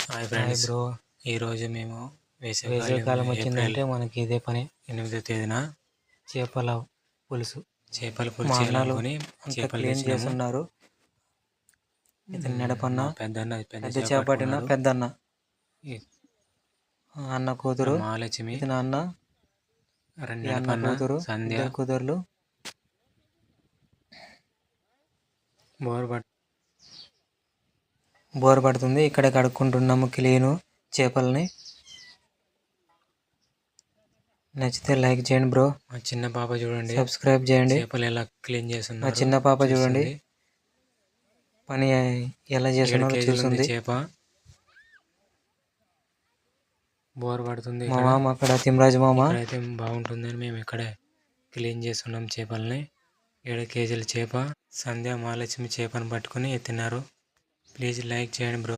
Hi hi friends, bro. ఈరోజు మేము వేసవికాలం ఏప్రిల్ వచ్చిందంటే మనకి ఇదే పని. 8వ తేదీన చేపల పులుసు. చేపల పులుసు మా అన్నలు చేయాలనుకుని అంతా చేపలు క్లీన్ తెచ్చినాము. చేస్తున్నారు. ఇతను నడపన్న, మా పెద్ద పెద్ద చేప చేపట్టిన పట్టుకున్నాడు. పెద్దన్న, ఈ- అన్న కూతురు, మహాలక్ష్మి, ఇతను అన్న, ఈ అన్న నడపన్న, కూతురు, సంధ్య, ఇద్దరు కూతుర్లు. బోర్ పడుతుంది. ఇక్కడ కడుక్కుంటున్నాము క్లీను చేపల్ని. నచ్చితే లైక్ చేయండి బ్రో. మా చిన్న పాప చూడండి సబ్స్క్రైబ్ చేయండి. చేపలు ఎలా క్లీన్ మా చేస్తున్నారు. చిన్న పాప చూడండి చూస్తుంది. పని ఎలా 7 చేస్తున్నారో కేజీలు ఉంది చూస్తుంది. చేప. బోర్ పడుతుంది. మా మామ అక్కడ తిమరాజు మామ. ఇక్కడైతే బాగుంటుందని మేము ఇక్కడే క్లీన్ చేస్తున్నాం చేపల్ని. 7 కేజీల చేప. సంధ్య మహాలక్ష్మి చేపను పట్టుకుని తిన్నారు. ప్లీజ్ లైక్ చేయండి బ్రో.